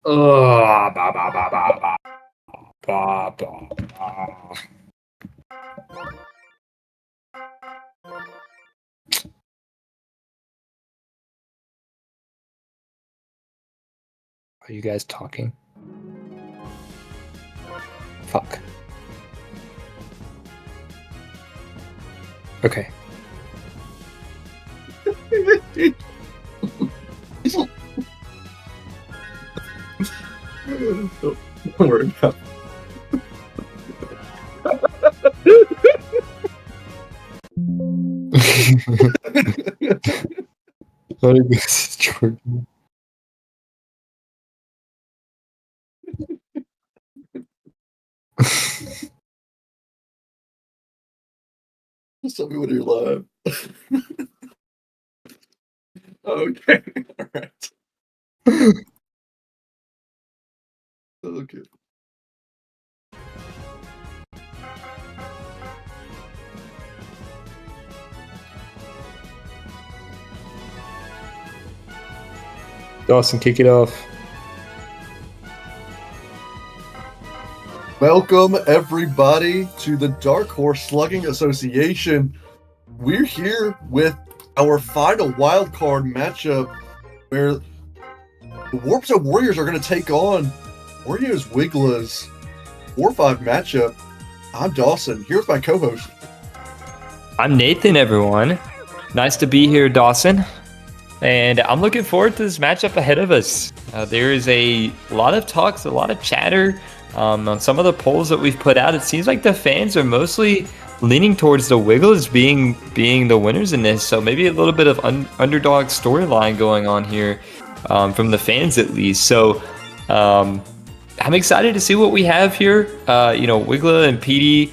Bah, bah, bah, bah, bah, bah, bah, bah. Are you guys talking? Fuck. Okay. Don't worry about it. What are this, Jordan? Just tell me when you're live. Okay. All right. Okay. Dawson, kick it off. Welcome, everybody, to the Dark Horse Slugging Association. We're here with our final wildcard matchup where the Warpzone Warriors are going to take on Wario's Wigglas 4-5 matchup. I'm Dawson, here with my co-host. I'm Nathan, everyone. Nice to be here, Dawson. And I'm looking forward to this matchup ahead of us. There is a lot of talks, a lot of chatter on some of the polls that we've put out. It seems like the fans are mostly leaning towards the Wiggles being the winners in this. So maybe a little bit of underdog storyline going on here from the fans, at least. So I'm excited to see what we have here. Wiggla and PD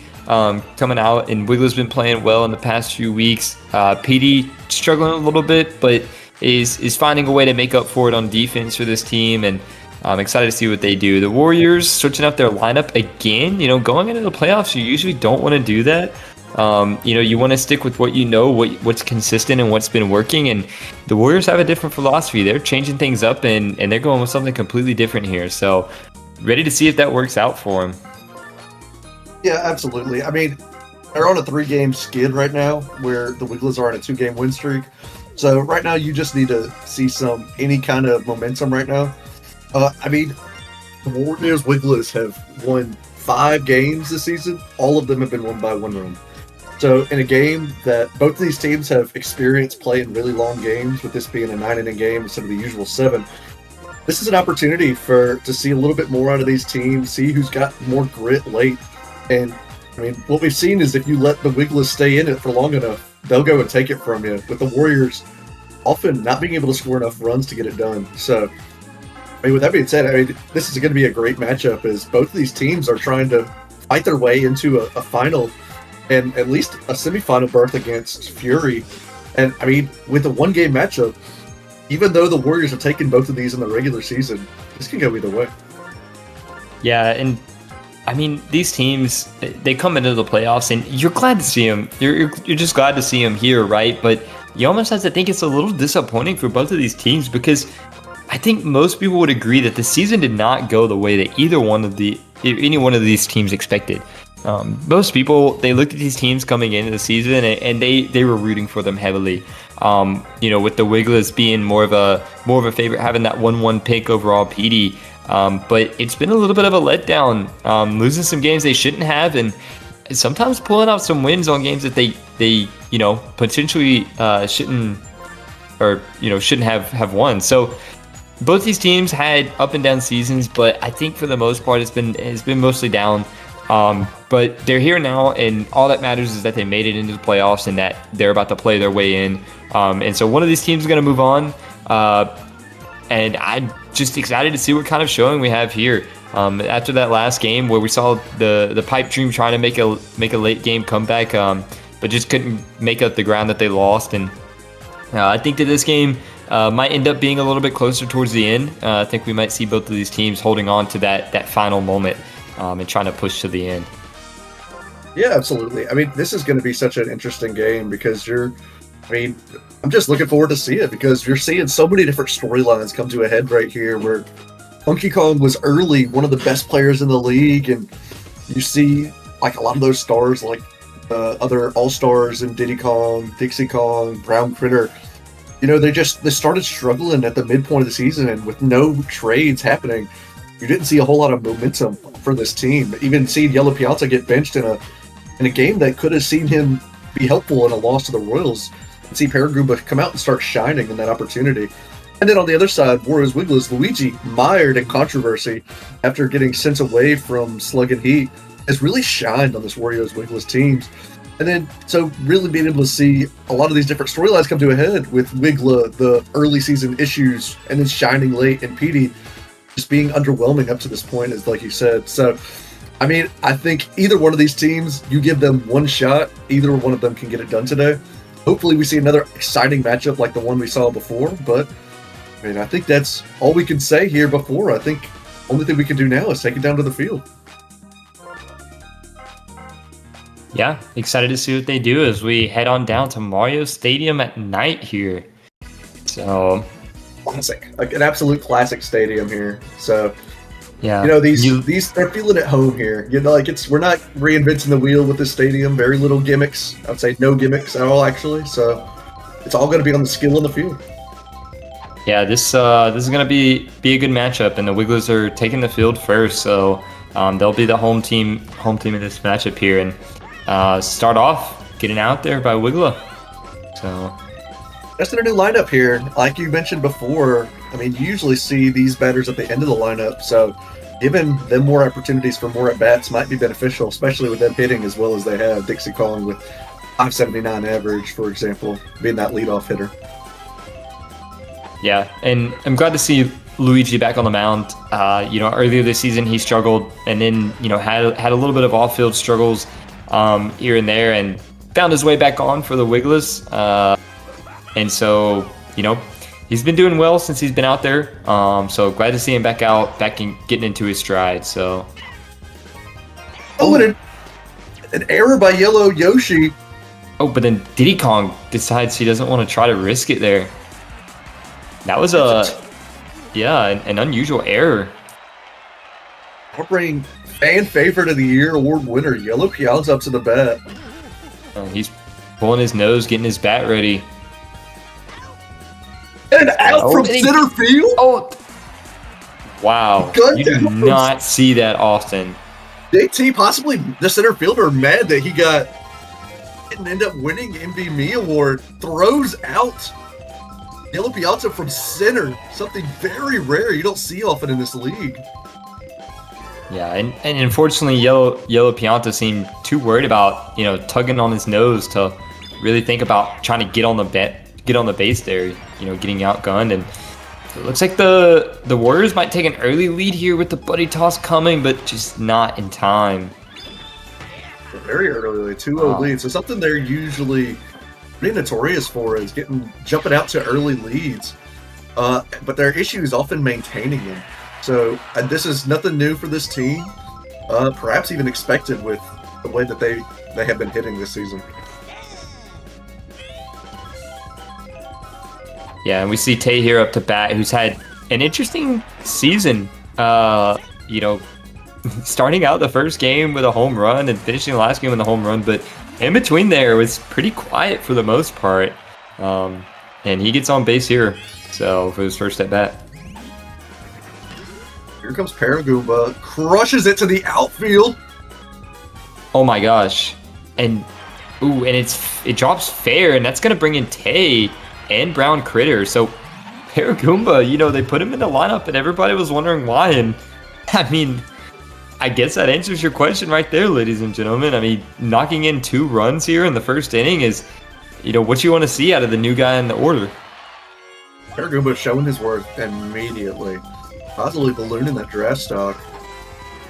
coming out, and Wiggla's been playing well in the past few weeks. PD struggling a little bit, but is finding a way to make up for it on defense for this team, and I'm excited to see what they do. The Warriors switching up their lineup again. Going into the playoffs, you usually don't want to do that. You want to stick with what you know, what's consistent and what's been working. And the Warriors have a different philosophy. They're changing things up, and they're going with something completely different here. So ready to see if that works out for them. Yeah, absolutely. I mean, they're on a 3-game skid right now where the Wiggles are on a 2-game win streak. So right now you just need to see any kind of momentum right now. The Warriors Wiggles have won 5 games this season. All of them have been won by 1 run. So in a game that both of these teams have experienced playing really long games, with this being a 9-inning game instead of the usual 7, this is an opportunity to see a little bit more out of these teams, see who's got more grit late. And what we've seen is if you let the Wiggles stay in it for long enough, they'll go and take it from you, with the Warriors often not being able to score enough runs to get it done. So, with that being said, this is going to be a great matchup, as both of these teams are trying to fight their way into a final and at least a semifinal berth against Fury. And, with a 1-game matchup, even though the Warriors have taken both of these in the regular season, this can go either way. Yeah, and these teams, they come into the playoffs, and you're glad to see them. You're just glad to see them here, right? But you almost have to think it's a little disappointing for both of these teams, because I think most people would agree that the season did not go the way that any one of these teams expected. Most people, they looked at these teams coming into the season, and they were rooting for them heavily. With the Wiggles being more of a favorite, having that 1-1 pick overall PD. But it's been a little bit of a letdown, losing some games they shouldn't have, and sometimes pulling out some wins on games that they potentially shouldn't have won. So both these teams had up and down seasons, but I think for the most part it's been mostly down. But they're here now, and all that matters is that they made it into the playoffs and that they're about to play their way in. And so one of these teams is going to move on. And I'm just excited to see what kind of showing we have here. After that last game where we saw the Pipe Dream trying to make a late game comeback, but just couldn't make up the ground that they lost. And I think that this game might end up being a little bit closer towards the end. I think we might see both of these teams holding on to that final moment and trying to push to the end. Yeah, absolutely. This is going to be such an interesting game because I'm just looking forward to see it, because you're seeing so many different storylines come to a head right here, where Donkey Kong was early one of the best players in the league, and you see like a lot of those stars, like other All Stars in Diddy Kong, Dixie Kong, Brown Critter. You know, they started struggling at the midpoint of the season, and with no trades happening, you didn't see a whole lot of momentum for this team. Even seeing Yellow Piazza get benched in a game that could have seen him be helpful in a loss to the Royals, and see Paragoomba come out and start shining in that opportunity. And then on the other side, Wario's Wigglas, Luigi, mired in controversy after getting sent away from Slug and Heat, has really shined on this Wario's Wigglas teams. And then, so really being able to see a lot of these different storylines come to a head with Wiggla, the early season issues, and then shining late, and Petey just being underwhelming up to this point, is like you said. So, I mean, I think either one of these teams, you give them one shot, either one of them can get it done today. Hopefully we see another exciting matchup like the one we saw before, but I mean, I think that's all we can say here before. I think the only thing we can do now is take it down to the field. Yeah, excited to see what they do as we head on down to Mario Stadium at night here. So, Classic, like an absolute classic stadium here. So, yeah, you know, these they're feeling at home here. You know, like we're not reinventing the wheel with this stadium. Very little gimmicks. I would say no gimmicks at all, actually. So, it's all going to be on the skill on the field. Yeah, this is going to be a good matchup, and the Wigglas are taking the field first, so they'll be the home team in this matchup here, and start off getting out there by Wiggla. So that's their new lineup here. Like you mentioned before, I mean, you usually see these batters at the end of the lineup, so giving them more opportunities for more at-bats might be beneficial, especially with them hitting as well as they have. Dixie Kong with 579 average, for example, being that leadoff hitter. Yeah, and I'm glad to see Luigi back on the mound. You know, earlier this season he struggled, and then had a little bit of off-field struggles here and there, and found his way back on for the Wigglas. And so he's been doing well since he's been out there. So glad to see him back and getting into his stride. So. And an error by Yellow Yoshi. Oh, but then Diddy Kong decides he doesn't want to try to risk it there. That was an unusual error. I'll bring fan favorite of the year award winner Yellow Piazza up to the bat. He's pulling his nose, getting his bat ready. And out from center field. Oh, wow! You do not see that often. JT, possibly the center fielder, mad that he didn't end up winning MVP award, throws out Yellow Piazza from center, something very rare you don't see often in this league. Yeah, and unfortunately, Yellow Piazza seemed too worried about tugging on his nose to really think about trying to get on the base there, getting outgunned. And it looks like the Warriors might take an early lead here with the buddy toss coming, but just not in time. Very early, 2-0 lead. So something they're usually pretty notorious for is jumping out to early leads, but their issue is often maintaining them. So this is nothing new for this team, perhaps even expected with the way that they have been hitting this season. Yeah, and we see Tay here up to bat, who's had an interesting season. Starting out the first game with a home run and finishing the last game with a home run, but in between there, it was pretty quiet for the most part. And he gets on base here, so for his first at bat. Here comes Paragoomba, crushes it to the outfield. Oh my gosh. And it drops fair, and that's gonna bring in Tay and Brown Critter. So Paragoomba, they put him in the lineup and everybody was wondering why. And I mean, I guess that answers your question right there, ladies and gentlemen. I mean, knocking in 2 runs here in the first inning is, what you want to see out of the new guy in the order. Paragoomba showing his worth immediately. Possibly ballooning that draft stock.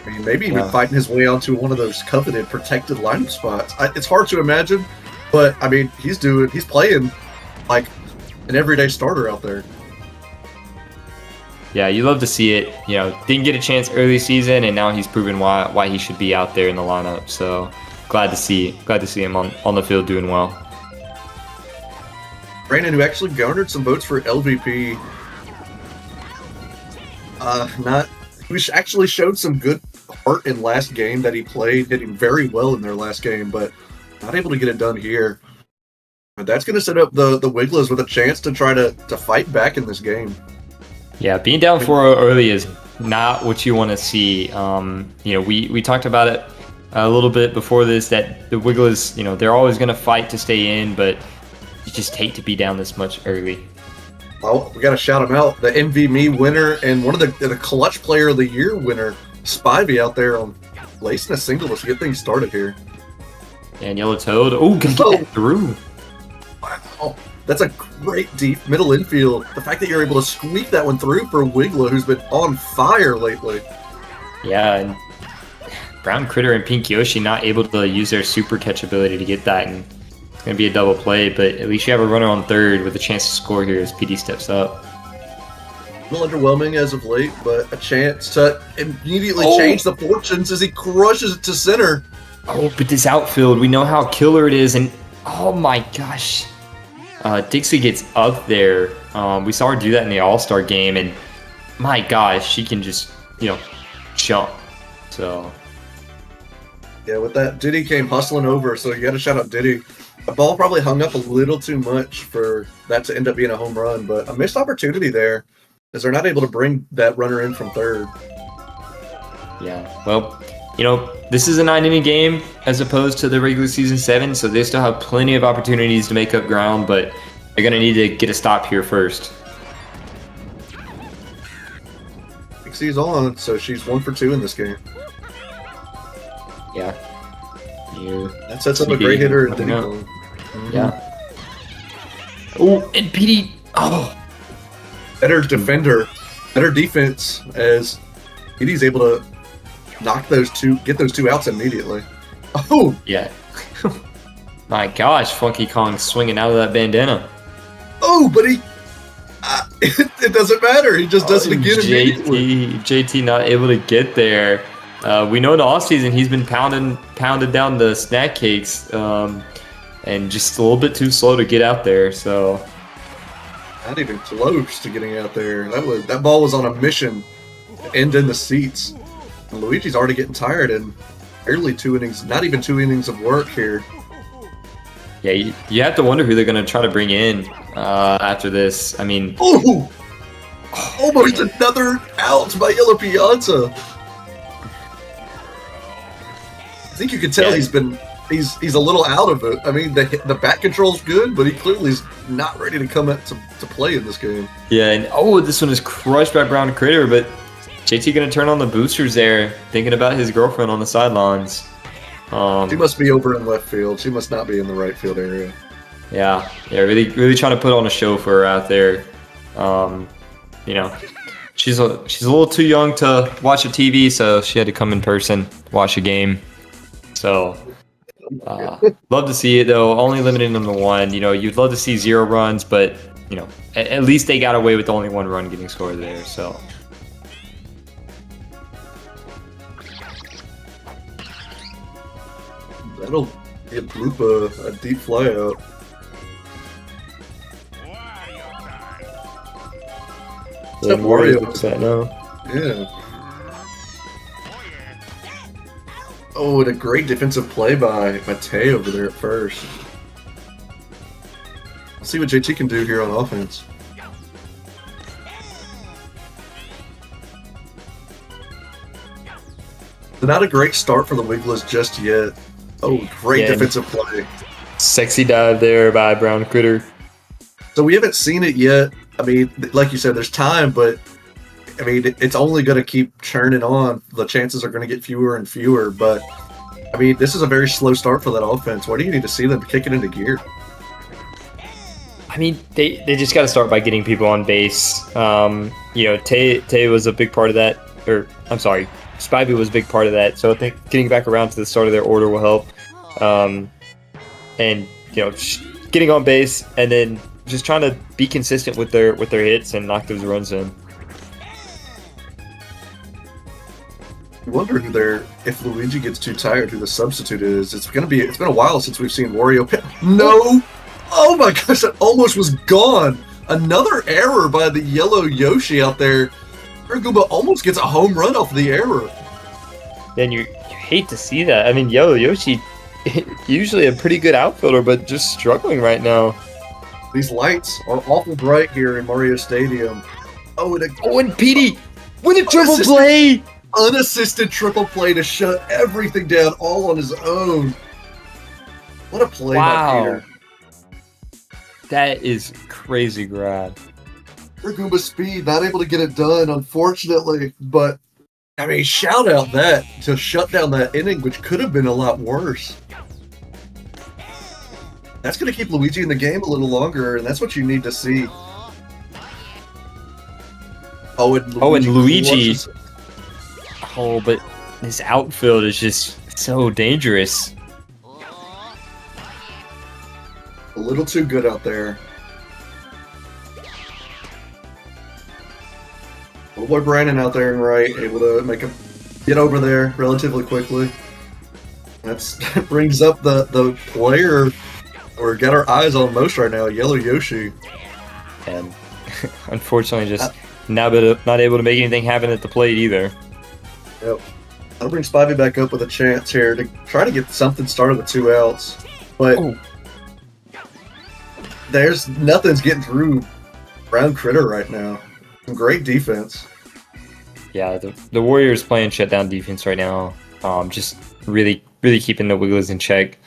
I mean, maybe even fighting his way onto one of those coveted protected lineup spots. It's hard to imagine, but I mean, he's playing like an everyday starter out there. Yeah, you love to see it. Didn't get a chance early season, and now he's proven why he should be out there in the lineup. So glad to see him on the field doing well. Brandon, who actually garnered some votes for LVP. Not. He actually showed some good heart in last game that he played, hitting very well in their last game, but not able to get it done here. But that's going to set up the Wigglas with a chance to try to fight back in this game. Yeah, being down 4-0 early is not what you want to see. We talked about it a little bit before this, that the Wigglas, they're always going to fight to stay in, but you just hate to be down this much early. Oh, we got to shout him out. The MVP winner and one of the clutch player of the year winner, Spivey, out there on lacing a single to get things started here. And Yellow Toad. Oh, can get that through. Wow. That's a great deep middle infield. The fact that you're able to squeak that one through for Wiggler, who's been on fire lately. Yeah, and Brown Critter and Pink Yoshi not able to use their super catch ability to get that, and it's going to be a double play, but at least you have a runner on third with a chance to score here as PD steps up. A little underwhelming as of late, but a chance to immediately change the fortunes as he crushes it to center. Oh, but this outfield, we know how killer it is, and oh my gosh. Dixie gets up there. We saw her do that in the All-Star game, and my gosh, she can just, jump. So. Yeah, with that, Diddy came hustling over, so you got to shout out Diddy. The ball probably hung up a little too much for that to end up being a home run, but a missed opportunity there, as they're not able to bring that runner in from third. Yeah, well, this is a 9-inning game as opposed to the regular season 7, so they still have plenty of opportunities to make up ground, but they're going to need to get a stop here first. Dixie's on, so she's 1 for 2 in this game. Yeah. That sets up a great hitter in Diddy. Yeah. Oh, and PD. Oh. Better defender, better defense, as PD's able to get those two outs immediately. Oh! Yeah. My gosh, Funky Kong swinging out of that bandana. Oh, but it doesn't matter. He just does it again immediately. JT not able to get there. We know in the offseason he's been pounded down the snack cakes, and just a little bit too slow to get out there. So not even close to getting out there. That ball was on a mission to end in the seats. And Luigi's already getting tired, and barely 2 innings, not even 2 innings of work here. Yeah, you have to wonder who they're going to try to bring in after this. I mean, almost another out by Yellow Piazza. I think you can tell he's a little out of it. I mean, the bat control's good, but he clearly is not ready to come out to play in this game. Yeah, and this one is crushed by Brown Critter, but JT going to turn on the boosters there, thinking about his girlfriend on the sidelines. She must be over in left field. She must not be in the right field area. Yeah, really trying to put on a show for her out there. She's a little too young to watch a TV, so she had to come in person, watch a game. So, love to see it though. Only limiting them to 1. You'd love to see 0 runs, but at least they got away with only 1 run getting scored there. So. That'll get Bloopa a deep fly out. Yeah, Wario looks that now. Yeah. Oh, and a great defensive play by Matei over there at first. Let's see what JT can do here on offense. So not a great start for the Wigglas just yet. Oh, great defensive play. Sexy dive there by Brown Critter. So we haven't seen it yet. I mean, like you said, there's time, but I mean, it's only going to keep churning on. The chances are going to get fewer and fewer, but I mean, this is a very slow start for that offense. Why do you need to see them kick it into gear? I mean, they just got to start by getting people on base. Tay was a big part of that, or I'm sorry, Spivey was a big part of that. So I think getting back around to the start of their order will help. And getting on base and then just trying to be consistent with their hits and knock those runs in. I wonder if Luigi gets too tired, who the substitute is. It's been a while since we've seen Wario. No! Oh my gosh, that almost was gone. Another error by the yellow Yoshi out there. Urguba almost gets a home run off the error. Then you hate to see that. I mean, Yellow Yoshi, usually a pretty good outfielder, but just struggling right now. These lights are awful bright here in Mario Stadium. And Petey, with a triple play! Unassisted triple play to shut everything down all on his own. What a play by Peter. That is crazy grab. Urguba speed, not able to get it done, unfortunately. But, I mean, shout out that to shut down that inning, which could have been a lot worse. That's going to keep Luigi in the game a little longer, and that's what you need to see. And Luigi. Oh, but this outfield is just so dangerous. A little too good out there. Little boy Brandon out there and right, able to make him get over there relatively quickly. That brings up the player or got our eyes on most right now, Yellow Yoshi. And unfortunately just not able to make anything happen at the plate either. Yep. That'll bring Spivey back up with a chance here to try to get something started with 2 outs. But there's nothing's getting through Brown Critter right now. Some great defense. Yeah, the Warriors playing shutdown defense right now. Just really keeping the Wigglas in check.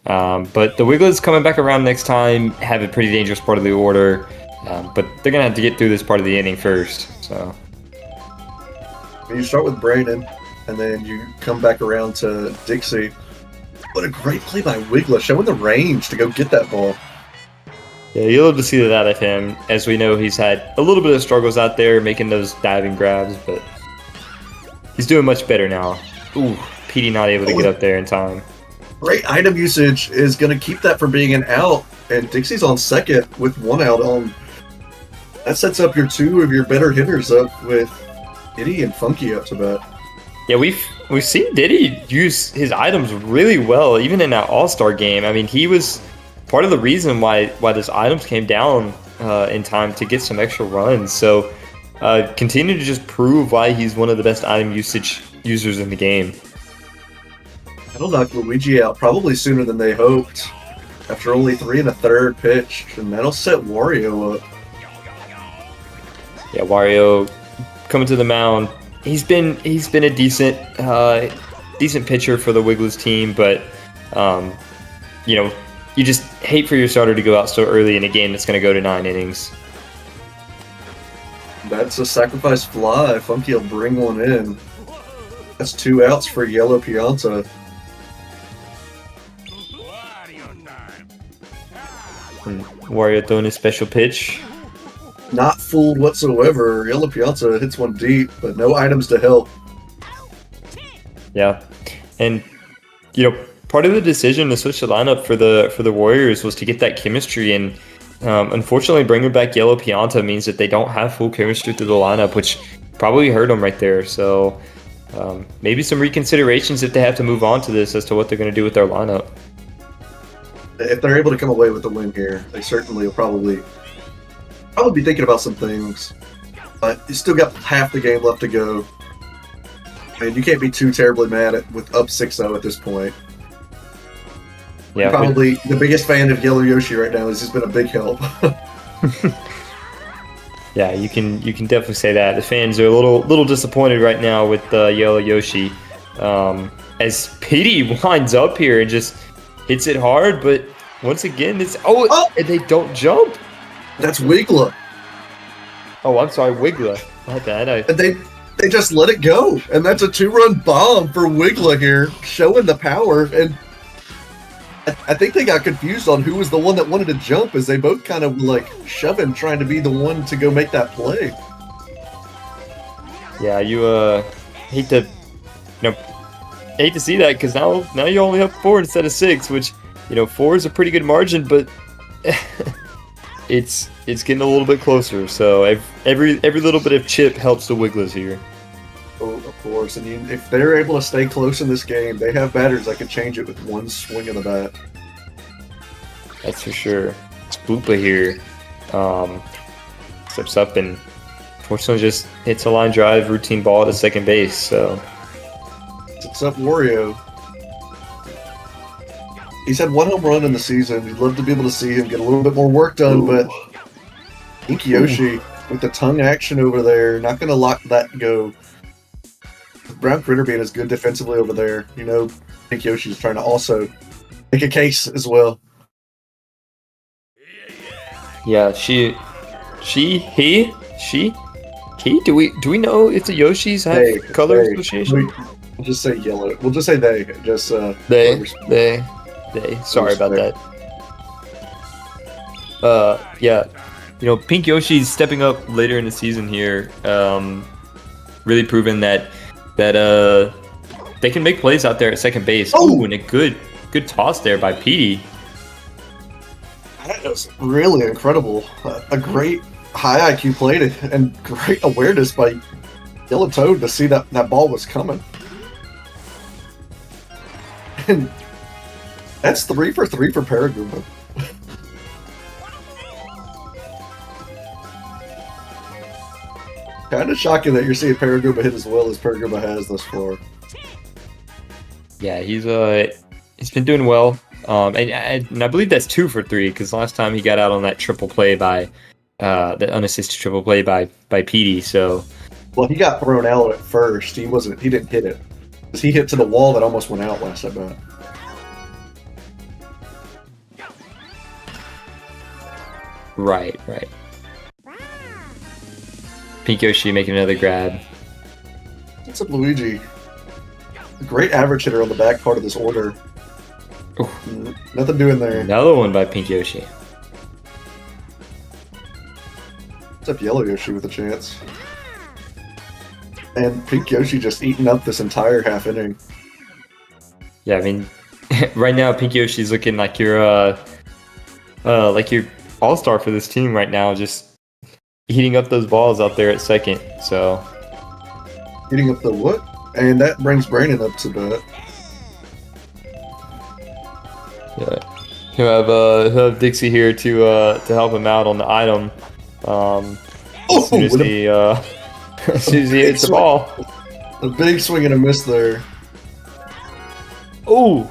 But the Wigglas coming back around next time have a pretty dangerous part of the order. But they're going to have to get through this part of the inning first. So you start with Brandon, and then you come back around to Dixie. What a great play by Wigglas, showing the range to go get that ball. Yeah, you'll love to see that out of him. As we know, he's had a little bit of struggles out there making those diving grabs, but he's doing much better now. Ooh, Petey not able to get up there in time. Great item usage is going to keep that from being an out, and Dixie's on second with 1 out on. That sets up your 2 of your better hitters up with Diddy and Funky up to bat. Yeah, we've seen Diddy use his items really well, even in that All-Star game. I mean, he was part of the reason why those items came down in time to get some extra runs. So continue to just prove why he's one of the best item usage users in the game. That'll knock Luigi out probably sooner than they hoped after only 3 1/3 pitched, and that'll set Wario up. Yeah, Wario coming to the mound. He's been a decent pitcher for the Wiggles team, but you just hate for your starter to go out so early in a game that's going to go to 9 innings. That's a sacrifice fly. Funky will bring one in. That's 2 outs for Yellow Pianta. And Wario throwing his special pitch. Not fooled whatsoever. Yellow Pianta hits one deep, but no items to help. Yeah, and part of the decision to switch the lineup for the Warriors was to get that chemistry, and unfortunately, bringing back Yellow Pianta means that they don't have full chemistry through the lineup, which probably hurt them right there. So maybe some reconsiderations if they have to move on to this as to what they're going to do with their lineup. If they're able to come away with the win here, they certainly will probably be thinking about some things. But you still got half the game left to go. I mean, you can't be too terribly mad with up 6-0 at this point. Yeah, probably the biggest fan of Yellow Yoshi right now has just been a big help. Yeah, you can definitely say that. The fans are a little disappointed right now with Yellow Yoshi. As Petey winds up here and just hits it hard, but once again, and they don't jump. That's Wiggla. Oh, I'm sorry, Wiggla. My bad. And they just let it go, and that's a 2-run bomb for Wiggla here, showing the power. And I think they got confused on who was the one that wanted to jump, as they both kind of like shoving, trying to be the one to go make that play. Yeah, you hate to see that, because now you only have 4 instead of 6, which 4 is a pretty good margin, but it's getting a little bit closer. So every little bit of chip helps the Wigglas here. Oh, of course. And if they're able to stay close in this game, they have batters that can change it with one swing of the bat. That's for sure. Spoopa here steps up and Fortunately, just hits a line drive, routine ball to second base. So What's up, Wario? He's had 1 home run in the season. You'd love to be able to see him get a little bit more work done, but Pink Yoshi with the tongue action over there, not going to let that go. Brown Critter being as good defensively over there, you know, Pink Yoshi's trying to also make a case as well. yeah, he. Do we know if the Yoshis have color association? We'll just say yellow. We'll just say they. Just They. Sorry about that. Yeah, you know, Pink Yoshi's stepping up later in the season here. Really proving that they can make plays out there at second base. Oh, and a good toss there by Petey. That was really incredible. A great high IQ play and great awareness by Yellow Toad to see that ball was coming. And that's 3 for 3 for Paragumba. Kind of shocking that you're seeing Paragumba hit as well as Paragumba has thus far. Yeah, he's been doing well. And I believe that's 2 for 3 because last time he got out on that triple play by the unassisted triple play by Petey. So, well, he got thrown out at first. He didn't hit it because he hit to the wall that almost went out last at bat. Right. Pink Yoshi making another grab. What's up, Luigi? Great average hitter on the back part of this order. Ooh. Nothing doing there. Another one by Pink Yoshi. What's up, Yellow Yoshi with a chance? And Pink Yoshi just eating up this entire half inning. Yeah, I mean, right now Pink Yoshi's looking like your all-star for this team right now, just heating up those balls out there at second. So heating up the what? And that brings Brandon up to bat. Yeah, he'll have Dixie here to help him out on the item. As soon as he hits the ball. A big swing and a miss there. Oh,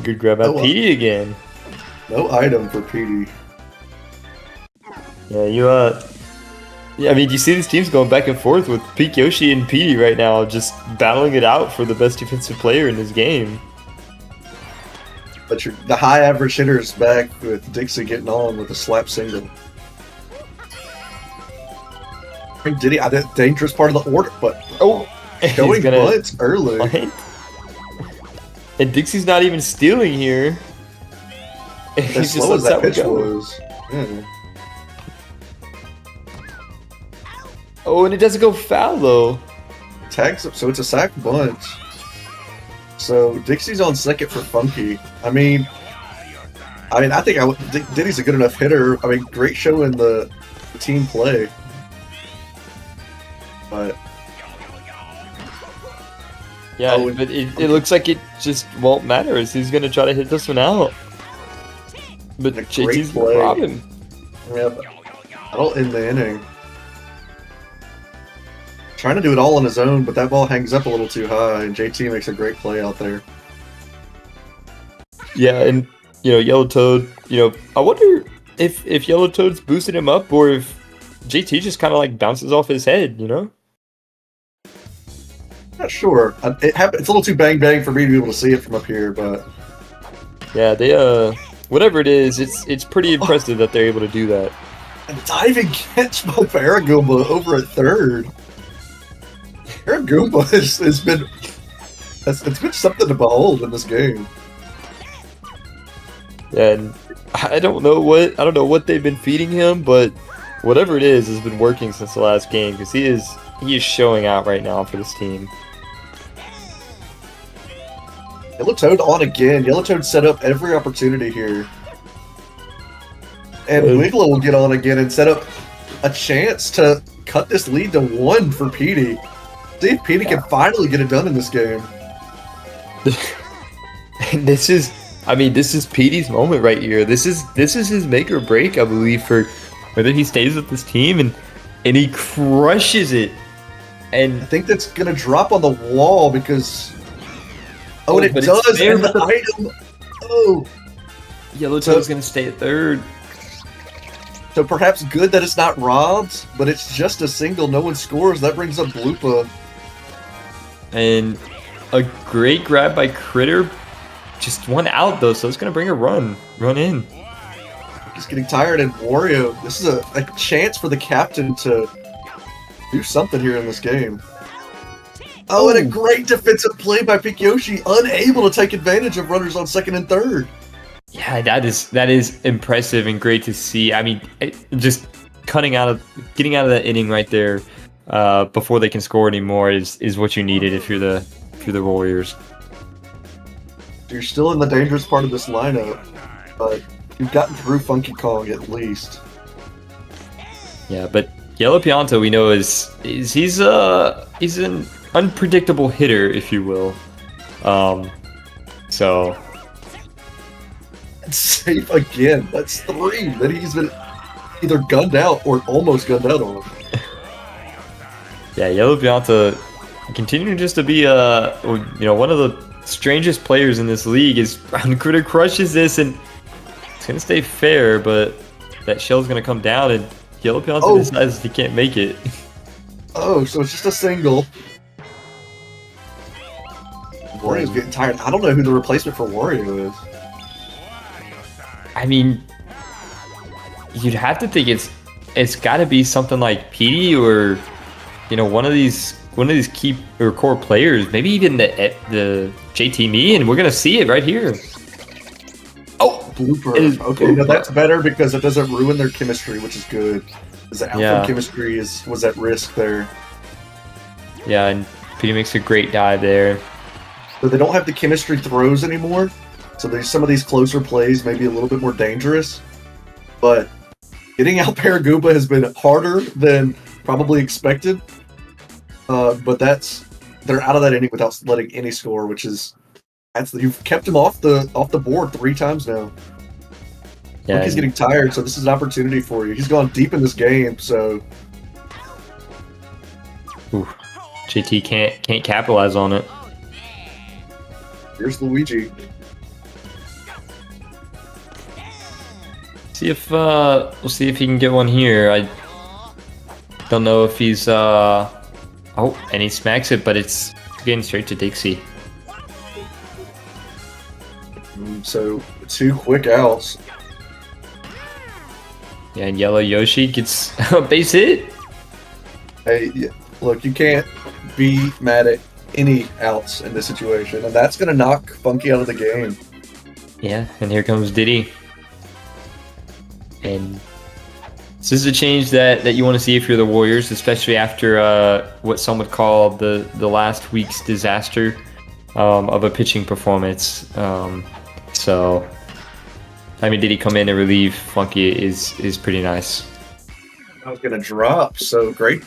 good grab by Petey again. No item for Petey. Yeah, I mean, you see these teams going back and forth with Pink Yoshi and Petey right now, just battling it out for the best defensive player in this game. But the high average hitter is back with Dixie getting on with a slap single. Did he? That dangerous part of the order, but going blitz early. What? And Dixie's not even stealing here. As slow as that pitch was. Yeah. Oh, and it doesn't go foul though. Tags up, so it's a sack bunt. So Dixie's on second for Funky. I think Diddy's a good enough hitter. I mean, great show in the team play. But yeah, but it looks like it just won't matter as he's gonna try to hit this one out. But JT's robbing. Yeah, I don't end the inning. Trying to do it all on his own, but that ball hangs up a little too high, and JT makes a great play out there. Yeah, and Yellow Toad, I wonder if Yellow Toad's boosting him up or if JT just kind of like bounces off his head, Not sure. It's a little too bang for me to be able to see it from up here, but yeah, they whatever it is, it's pretty impressive that they're able to do that. A diving catch by Paragumba over at third. Paragumba has been it's been something to behold in this game. Yeah, and I don't know what they've been feeding him, but whatever it is has been working since the last game because he is showing out right now for this team. Yellow Toad on again. Yellow Toad set up every opportunity here. And Wigglas will get on again and set up a chance to cut this lead to 1 for Petey. See if Petey can finally get it done in this game. And this is Petey's moment right here. This is his make or break, I believe, for whether he stays with this team. And and he crushes it. And I think that's gonna drop on the wall because. Oh, and it but it's does. there, And the but item. Oh, Yellowtail's gonna stay at third. so perhaps good that it's not robbed, but it's just a single. No one scores. That brings up Bloopa. And a great grab by Critter. Just one out though, so it's gonna bring a run in. He's getting tired, and Wario. This is a chance for the captain to do something here in this game. Oh, and a great defensive play by Yoshi, unable to take advantage of runners on second and third. Yeah, that is impressive and great to see. I mean, just getting out of that inning right there before they can score anymore is what you needed if you're the Warriors. You're still in the dangerous part of this lineup, but you've gotten through Funky Kong at least. Yeah, but Yellow Pianta we know is he's an unpredictable hitter, if you will. So Safe again. That's 3 that he's been either gunned out or almost gunned out on. Yeah, Yellow Pianta continuing just to be one of the strangest players in this league. Is Brown Critter crushes this and it's gonna stay fair, but that shell's gonna come down and Yellow Pianta decides he can't make it. Oh, so it's just a single. Wario's getting tired. I don't know who the replacement for Wario is. I mean, you'd have to think it's got to be something like Petey or one of these key or core players, maybe even the JT Me, and we're gonna see it right here. Oh, Blooper. Okay, no, that's better because it doesn't ruin their chemistry, which is good. Because the alpha chemistry was at risk there. Yeah, and Petey makes a great dive there. So they don't have the chemistry throws anymore. So there's some of these closer plays may be a little bit more dangerous. But getting out Paragoomba has been harder than probably expected. But they're out of that inning without letting any score, which is you've kept him off the board 3 times now. Yeah, he's getting tired, so this is an opportunity for you. He's gone deep in this game, so. Ooh, JT can't capitalize on it. Here's Luigi. We'll see if he can get one here. I don't know if he's and he smacks it, but it's getting straight to Dixie. So 2 quick outs. Yeah, and Yellow Yoshi gets a base hit. Hey, look, you can't be mad at any outs in this situation, and that's gonna knock Funky out of the game. Yeah, and here comes Diddy. And this is a change that you want to see if you're the Warriors, especially after what some would call the last week's disaster of a pitching performance. So, I mean, did he come in and relieve Funky is pretty nice. I was going to drop, so great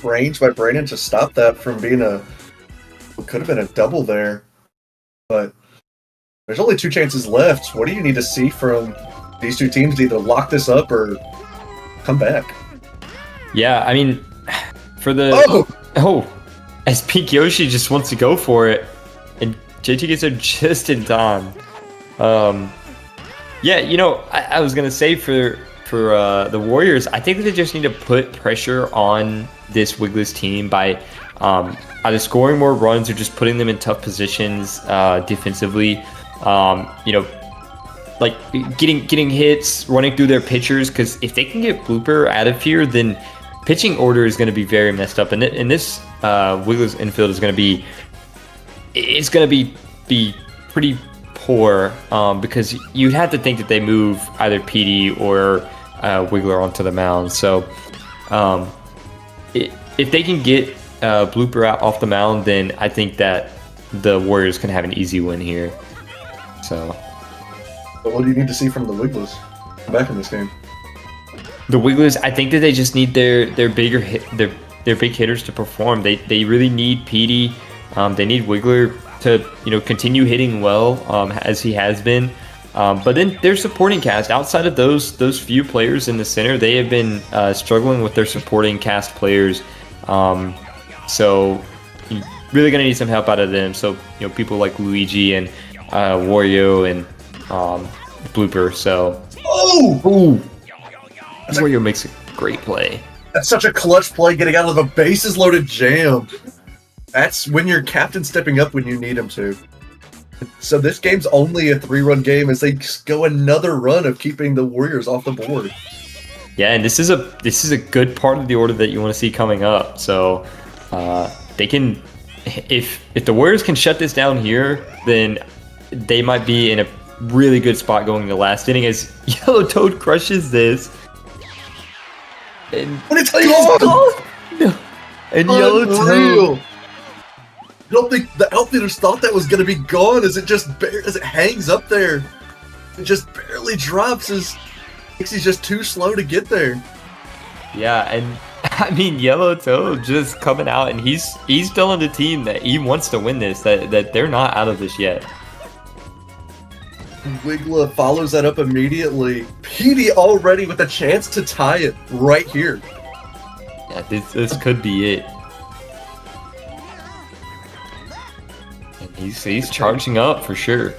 range by Brandon to stop that from being could have been a double there. But there's only 2 chances left. What do you need to see from these 2 teams to either lock this up or come back? Yeah, I mean, for the... as Pink Yoshi just wants to go for it, and JT gets there just in time. Yeah, I was going to say for the Warriors, I think that they just need to put pressure on this Wigglas team by either scoring more runs or just putting them in tough positions defensively. Like getting hits, running through their pitchers, because if they can get Blooper out of here, then pitching order is going to be very messed up. And this Wiggles infield is going to be pretty poor because you'd have to think that they move either PD or Wiggler onto the mound. So if they can get Blooper out off the mound, then I think that the Warriors can have an easy win here. So. But what do you need to see from the Wigglas back in this game? The Wigglas, I think that they just need their big hitters to perform. They really need PD. They need Wiggler to continue hitting well as he has been. But then their supporting cast, outside of those few players in the center, they have been struggling with their supporting cast players. So you're really gonna need some help out of them. So people like Luigi and Wario and Blooper. So Wario makes a great play. That's such a clutch play, getting out of the bases loaded jam. That's when your captain's stepping up when you need him to. So this game's only a 3-run game as they go another run of keeping the Warriors off the board. Yeah, and this is a good part of the order that you want to see coming up. So they can, if the Warriors can shut this down here, then they might be in a really good spot going to last inning as Yellow Toad crushes this. And But it's gone! No. And Yellow Toad. I don't think the outfielders thought that was going to be gone as it hangs up there. It just barely drops as Dixie's just too slow to get there. Yeah, and I mean Yellow Toad just coming out and he's telling the team that he wants to win this, that they're not out of this yet. Wiggla follows that up immediately. Petey already with a chance to tie it right here. Yeah, this could be it. And he's charging up for sure.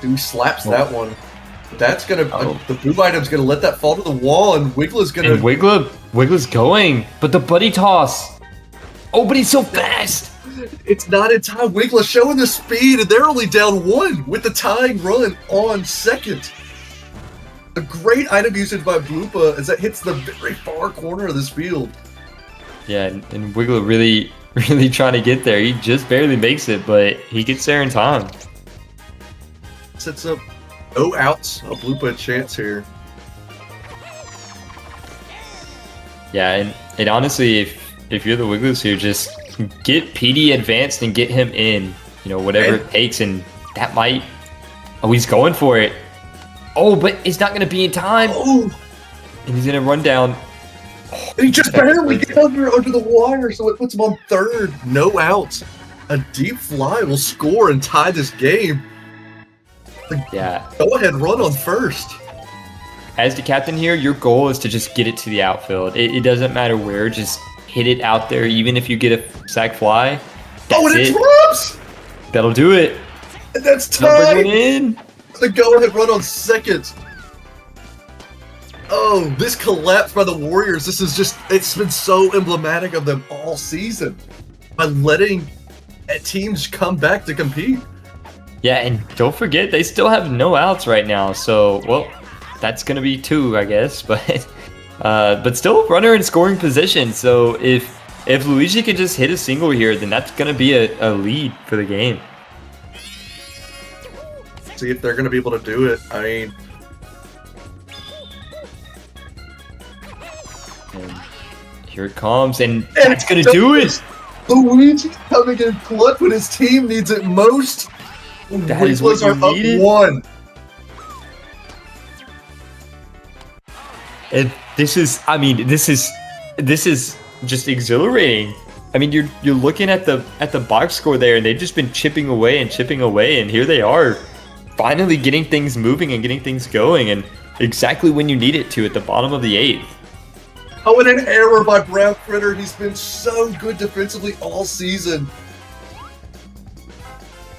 Dude slaps that one. That's gonna the blue item's gonna let that fall to the wall, and Wiggla's gonna. And Wiggla's going, but the buddy toss. Oh, but he's so fast. It's not in time. Wiggla showing the speed, and they're only down 1 with the tying run on second. A great item usage by Bloopa as that hits the very far corner of this field. Yeah, and Wiggla really trying to get there. He just barely makes it, but he gets there in time. Sets up no outs. A Bloopa chance here. Yeah, and honestly, if you're the Wiggles here, just get PD advanced and get him in. Whatever it takes, and that might. Oh, he's going for it. Oh, but it's not going to be in time. Oh, and he's going to run down. And he just barely gets under the wire, so it puts him on third. No outs. A deep fly will score and tie this game. Yeah. Go ahead, run on first. As the captain here, your goal is to just get it to the outfield. It doesn't matter where, just hit it out there. Even if you get a sac fly, that's and it it. drops! That'll do it. And that's Number tied. one in. The go-ahead run on second. Oh, this collapse by the Warriors. It's been so emblematic of them all season by letting teams come back to compete. Yeah, and don't forget, they still have no outs right now. So, well, that's going to be 2, I guess. But still runner in scoring position. So if Luigi can just hit a single here, then that's going to be a lead for the game. See if they're going to be able to do it. I mean, and here it comes, and that's going to do it. Luigi coming in clutch when his team needs it most. That is what you needed. 1. And this is just exhilarating. I mean, you're looking at the box score there, and they've just been chipping away, and here they are, finally getting things moving and getting things going, and exactly when you need it to at the bottom of the 8th. Oh, and an error by Brown Critter. He's been so good defensively all season.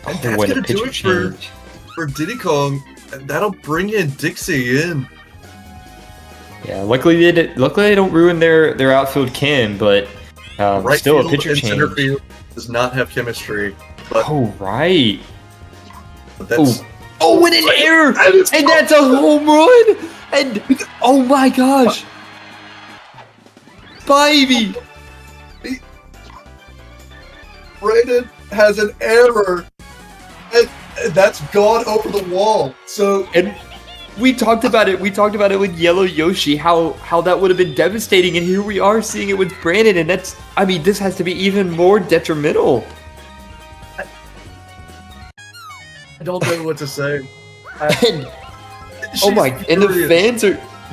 And that's what a going to do pitcher it change. for Diddy Kong. And that'll bring in Dixie in. Yeah, luckily they don't ruin their outfield Kim, but Right still a field pitcher and change. center field does not have chemistry. But Oh, right. that's Oh, and an error! And that's a home run! And, oh my gosh! Baby! Brandon has an error. And that's gone over the wall. So And we talked about it. We talked about it with Yellow Yoshi, how that would have been devastating, and here we are seeing it with Brandon, and this has to be even more detrimental. I don't know what to say. And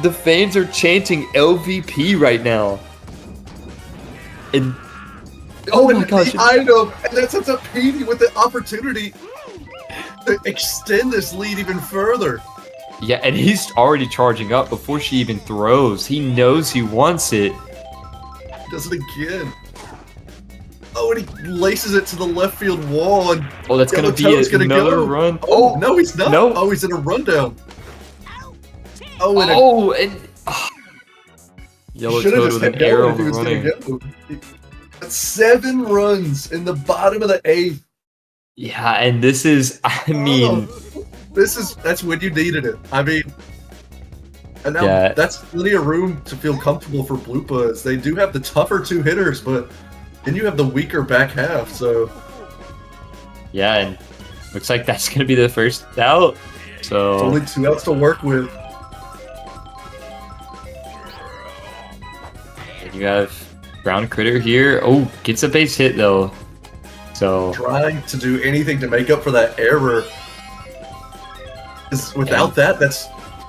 the fans are chanting LVP right now. And oh my gosh! The item, and that sets up Petey with the opportunity. to extend this lead even further. Yeah, and he's already charging up before she even throws. He knows he wants it. Does it again. Oh, and he laces it to the left field wall. And Oh, that's going to be another run. Oh, no, he's not. No. Oh, he's in a rundown. Oh, and Yellow should have Toad just with an hit down arrow if he was running. gonna go. 7 runs in the bottom of the 8th. Yeah, and this is, I mean... That's when you needed it. I mean, and now Yeah. that's plenty of room to feel comfortable for Blue Buds. They do have the tougher 2 hitters, but then you have the weaker back half, so... Yeah, and looks like that's going to be the first out. So... It's only 2 outs to work with. And you have Brown Critter here. Oh, gets a base hit, though. So... Trying to do anything to make up for that error. 'Cause without that,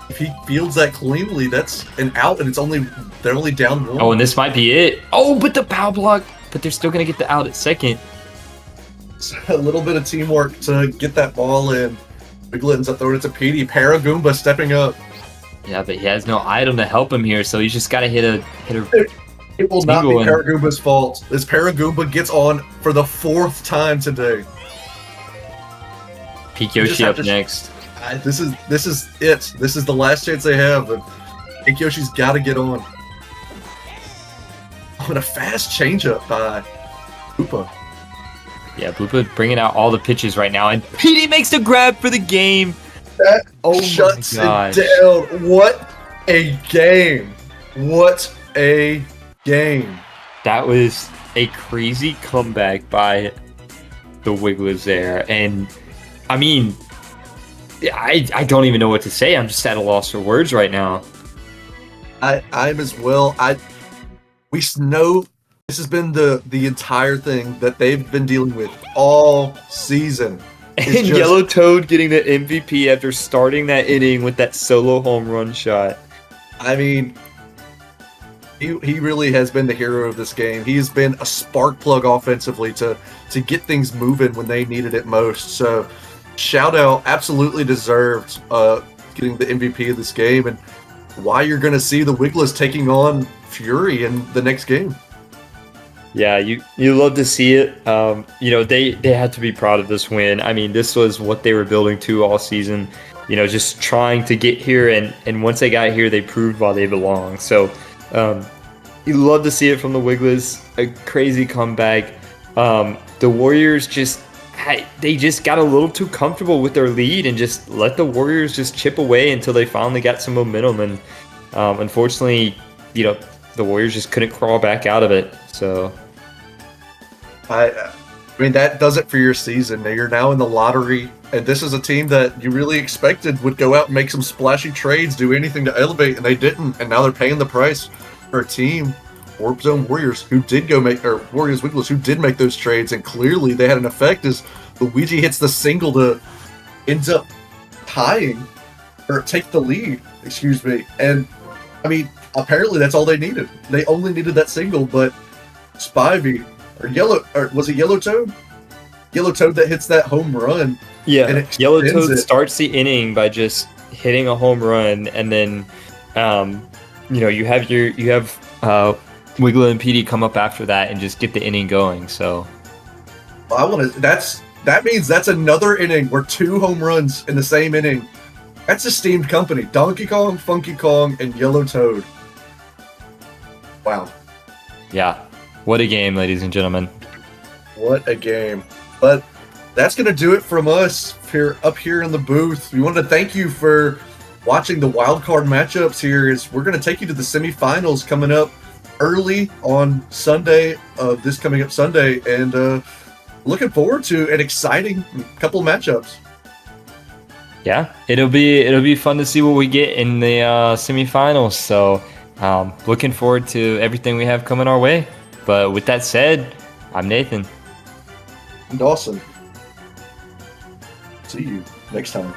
if he fields that cleanly, that's an out, and they're only down 1. Oh, and this might be it. Oh, but the power block. But they're still going to get the out at second. So a little bit of teamwork to get that ball in. Wigglas ends up throwing it to Petey. Paragoomba stepping up. Yeah, but he has no item to help him here, so he's just got to hit a It will not be single and- Paragoomba's fault. This Paragoomba gets on for the 4th time today. Peak You just Yoshi have up to- next. This is it. This is the last chance they have. And Pink Yoshi's got to get on. Oh, and a fast changeup by Koopa. Yeah, Bloopa bringing out all the pitches right now, and Petey makes the grab for the game. That Oh shuts my gosh. it down. What a game. What a game. That was a crazy comeback by the Wigglas there, and I mean, I don't even know what to say. I'm just at a loss for words right now. I'm as well. We know this has been the entire thing that they've been dealing with all season. It's And just- Yellow Toad getting the MVP after starting that inning with that solo home run shot. I mean, he really has been the hero of this game. He has been a spark plug offensively to get things moving when they needed it most. So, shout out, absolutely deserved getting the MVP of this game, and why you're going to see the Wigglas taking on Fury in the next game. Yeah, you love to see it. They had to be proud of this win. I mean, this was what they were building to all season. Just trying to get here, and once they got here, they proved why they belong. So, you love to see it from the Wigglas. A crazy comeback. The Warriors just got a little too comfortable with their lead and just let the Warriors just chip away until they finally got some momentum. And unfortunately, the Warriors just couldn't crawl back out of it. So, I mean, that does it for your season. You're now in the lottery, and this is a team that you really expected would go out and make some splashy trades, do anything to elevate, and they didn't. And now they're paying the price for a team, Warp Zone Warriors, who did Warriors Wigglas, who did make those trades, and clearly they had an effect as Luigi hits the single to ends up tying, or take the lead, excuse me. And, I mean, apparently that's all they needed. They only needed that single, but Spivey, was it Yellow Toad? Yellow Toad that hits that home run. yeah, And it Yellow extends Toad it. starts the inning by just hitting a home run, and then you have Wiggler and Petey come up after that and just get the inning going. So That means that's another inning where 2 home runs in the same inning. That's esteemed company. Donkey Kong, Funky Kong, and Yellow Toad. Wow. yeah, what a game, ladies and gentlemen. What a game. But that's going to do it from us up here in the booth. We wanted to thank you for watching the Wildcard matchups here. We're going to take you to the semifinals coming up early on Sunday, this coming up Sunday, and looking forward to an exciting couple of matchups. Yeah, it'll be fun to see what we get in the semifinals. So, looking forward to everything we have coming our way. But with that said, I'm Nathan. And Dawson. See you next time.